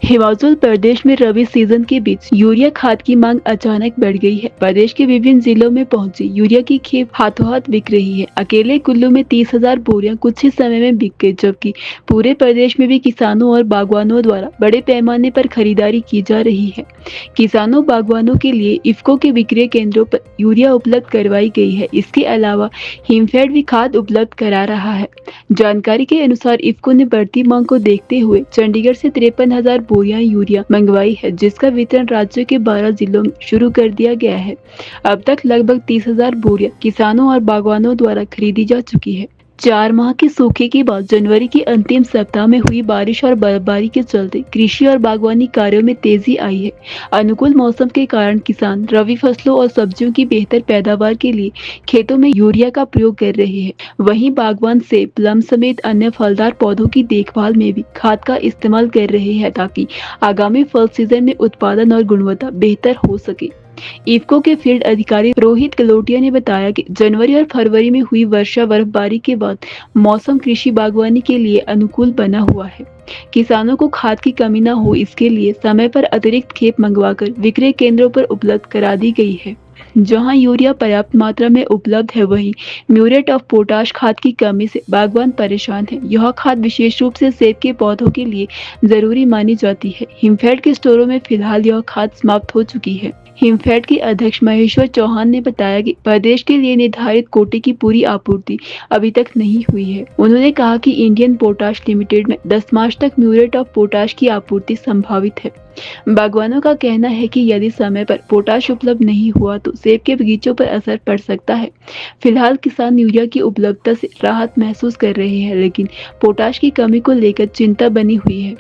हिमाचल प्रदेश में रबी सीजन के बीच यूरिया खाद की मांग अचानक बढ़ गई है। प्रदेश के विभिन्न जिलों में पहुंची यूरिया की खेप हाथों हाथ बिक रही है। अकेले कुल्लू में 30,000 बोरियां कुछ ही समय में बिक गई, जबकि पूरे प्रदेश में भी किसानों और बागवानों द्वारा बड़े पैमाने पर खरीदारी की जा रही है। किसानों बागवानों के लिए इफ्को के विक्रय केंद्रों पर यूरिया उपलब्ध करवाई गई है। इसके अलावा हिमफेड भी खाद उपलब्ध करा रहा है। जानकारी के अनुसार इफ्को ने बढ़ती मांग को देखते हुए चंडीगढ़ से 53,000 बोरियां यूरिया मंगवाई है, जिसका वितरण राज्य के 12 जिलों में शुरू कर दिया गया है। अब तक लगभग 30,000 बोरियां किसानों और बागवानों द्वारा खरीदी जा चुकी है। 4 माह के सूखे के बाद जनवरी के अंतिम सप्ताह में हुई बारिश और बर्फबारी के चलते कृषि और बागवानी कार्यों में तेजी आई है। अनुकूल मौसम के कारण किसान रबी फसलों और सब्जियों की बेहतर पैदावार के लिए खेतों में यूरिया का प्रयोग कर रहे हैं। वहीं बागवान सेब, प्लम समेत अन्य फलदार पौधों की देखभाल में भी खाद का इस्तेमाल कर रहे हैं, ताकि आगामी फल सीजन में उत्पादन और गुणवत्ता बेहतर हो सके। इफ्को के फील्ड अधिकारी रोहित कलोटिया ने बताया कि जनवरी और फरवरी में हुई वर्षा बर्फबारी के बाद मौसम कृषि बागवानी के लिए अनुकूल बना हुआ है। किसानों को खाद की कमी न हो, इसके लिए समय पर अतिरिक्त खेप मंगवाकर विक्रय केंद्रों पर उपलब्ध करा दी गई है। जहां यूरिया पर्याप्त मात्रा में उपलब्ध है, वहीं म्यूरेट ऑफ पोटाश खाद की कमी से बागवान परेशान है। यह खाद विशेष रूप से सेब के पौधों के लिए जरूरी मानी जाती है। हिमफेड के स्टोरों में फिलहाल यह खाद समाप्त हो चुकी है। हिमफेड के अध्यक्ष महेश्वर चौहान ने बताया कि प्रदेश के लिए निर्धारित कोटे की पूरी आपूर्ति अभी तक नहीं हुई है। उन्होंने कहा कि इंडियन पोटाश लिमिटेड में 10 मार्च तक म्यूरेट ऑफ पोटाश की आपूर्ति संभावित है। बागवानों का कहना है कि यदि समय पर पोटाश उपलब्ध नहीं हुआ तो सेब के बगीचों पर असर पड़ सकता है। फिलहाल किसान यूरिया की उपलब्धता से राहत महसूस कर रहे हैं, लेकिन पोटाश की कमी को लेकर चिंता बनी हुई है।